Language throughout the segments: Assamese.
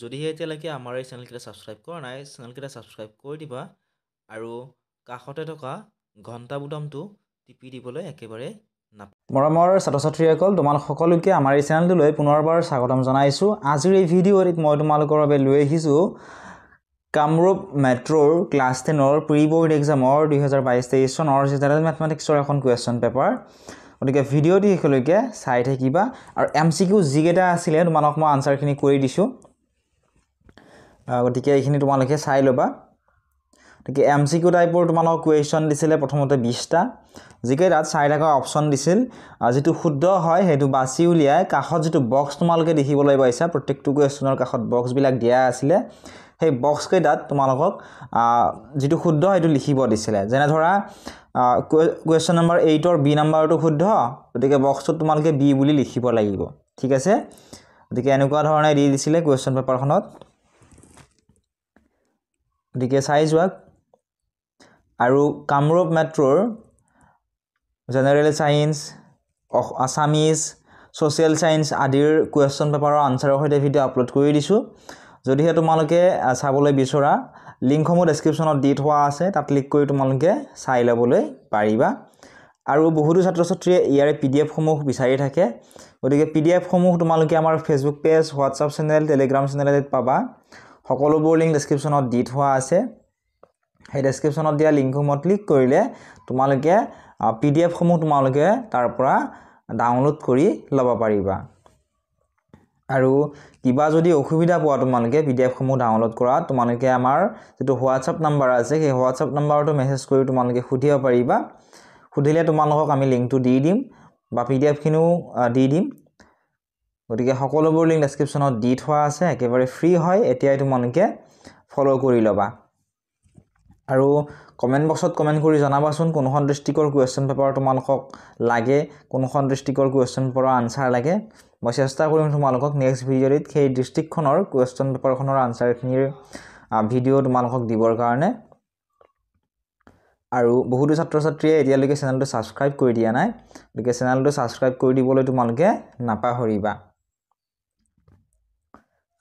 যদিহে এতিয়ালৈকে আমাৰ এই চেনেলকেইটা ছাবস্ক্ৰাইব কৰা নাই চেনেলকেইটা ছাবস্ক্ৰাইব কৰি দিবা আৰু কাষতে থকা ঘণ্টা বুটামটো টিপি দিবলৈ একেবাৰে মৰমৰ ছাত্ৰ ছাত্ৰীসকল তোমালোক সকলোকে আমাৰ এই চেনেলটোলৈ পুনৰবাৰ স্বাগতম জনাইছোঁ। আজিৰ এই ভিডিঅ'ত মই তোমালোকৰ বাবে লৈ আহিছোঁ কামৰূপ মেট্ৰ'ৰ ক্লাছ 10ৰ প্ৰি বৰ্ড এক্সামৰ 2022-23 চনৰ জেনেৰেল মেথমেটিক্সৰ এখন কুৱেশ্যন পেপাৰ। গতিকে ভিডিঅ'টি শেষলৈকে চাই থাকিবা আৰু MCQ যিকেইটা আছিলে তোমালোক মই আনসাৰখিনি কৰি দিছোঁ। গতিকে এইখিনি তোমালোকে চাই ল'বা। গতিকে MCQ টাইপৰ তোমালোক কুৱেশ্যন দিছিলে প্ৰথমতে 20টা, যিকেইটাত চাই থকা অপশ্যন দিছিল যিটো শুদ্ধ হয় সেইটো বাছি উলিয়াই কাষত যিটো বক্স তোমালোকে দেখিবলৈ পাইছা প্ৰত্যেকটো কুৱেশ্যনৰ কাষত বক্সবিলাক দিয়া আছিলে, সেই বক্স কেইটাত তোমালোকক যিটো শুদ্ধ সেইটো লিখিব দিছিলে। যেনে ধৰা কুৱেশ্যন নম্বৰ 8ৰ বি নাম্বাৰটো শুদ্ধ, গতিকে বক্সটোত তোমালোকে বি বুলি লিখিব লাগিব। ঠিক আছে, গতিকে এনেকুৱা ধৰণে দি দিছিলে কুৱেশ্যন পেপাৰখনত। গতিকে চাই যোৱা। আৰু কামৰূপ মেট্ৰ'ৰ general science, Assamese, social science আদিৰ কুৱেশ্যন পেপাৰৰ আনসাৰৰ সৈতে ভিডিঅ' আপলোড কৰি দিছোঁ। যদিহে তোমালোকে চাবলৈ বিচৰা লিংকসমূহ ডেছক্ৰিপশ্যনত দি থোৱা আছে, তাত ক্লিক কৰি তোমালোকে চাই ল'বলৈ পাৰিবা। আৰু বহুতো ছাত্ৰ ছাত্ৰীয়ে ইয়াৰে PDF-সমূহ বিচাৰি থাকে, গতিকে PDF-সমূহ তোমালোকে আমাৰ Facebook page, WhatsApp channel, Telegram চেনেলত পাবা। সকলোবোৰ লিংক ডেছক্ৰিপশ্যনত দি থোৱা আছে। সেই ডেছক্ৰিপশ্যনত দিয়া লিংকসমূহত ক্লিক কৰিলে তোমালোকে PDF-সমূহ তোমালোকে তাৰ পৰা ডাউনলোড কৰি ল'ব পাৰিবা। আৰু কিবা যদি অসুবিধা পোৱা তোমালোকে PDF-সমূহ ডাউনলোড কৰা, তোমালোকে আমাৰ যিটো হোৱাটছআপ নাম্বাৰ আছে সেই হোৱাটছআপ নাম্বাৰটো মেছেজ কৰি তোমালোকে সুধিব পাৰিবা। সুধিলে তোমালোকক আমি লিংকটো দি দিম বা PDF-খিনিও দি দিম। গতিকে সকলোবোৰ লিংক ডেছক্ৰিপশ্যনত দি থোৱা আছে, একেবাৰে ফ্ৰী হয়, এতিয়াই তোমালোকে ফ'ল' কৰি ল'বা। আৰু কমেণ্ট বক্সত কমেণ্ট কৰি জনাবাচোন কোনখন ডিষ্ট্ৰিক্টৰ কুৱেশ্যন পেপাৰ তোমালোকক লাগে, কোনখন ডিষ্ট্ৰিক্টৰ কুৱেশ্যন পেপাৰৰ আনসাৰ লাগে। মই চেষ্টা কৰিম তোমালোকক নেক্সট ভিডিঅ'ত সেই ডিষ্ট্ৰিক্টখনৰ কুৱেশ্যন পেপাৰখনৰ আনসাৰখিনিৰ ভিডিঅ' তোমালোকক দিবৰ কাৰণে। আৰু বহুতো ছাত্ৰ ছাত্ৰীয়ে এতিয়ালৈকে চেনেলটো ছাবস্ক্ৰাইব কৰি দিয়া নাই, গতিকে চেনেলটো ছাবস্ক্ৰাইব কৰি দিবলৈ তোমালোকে নাপাহৰিবা।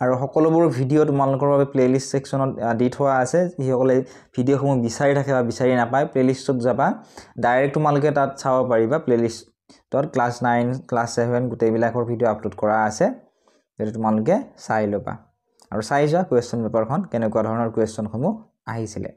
আৰু সকলোবোৰ ভিডিঅ' তোমালোকৰ বাবে প্লেলিষ্ট ছেকশ্যনত দি থোৱা আছে। যিসকলে ভিডিঅ'সমূহ বিচাৰি থাকে বা বিচাৰি নাপায়, প্লেলিষ্টত যাবা, ডাইৰেক্ট তোমালোকে তাত চাব পাৰিবা। প্লেলিষ্টত ক্লাছ 9, ক্লাছ 7 গোটেইবিলাকৰ ভিডিঅ' আপলোড কৰা আছে, সেইটো তোমালোকে চাই ল'বা। আৰু চাই যোৱা কুৱেশ্যন পেপাৰখন কেনেকুৱা ধৰণৰ কুৱেশ্যনসমূহ আহিছিলে।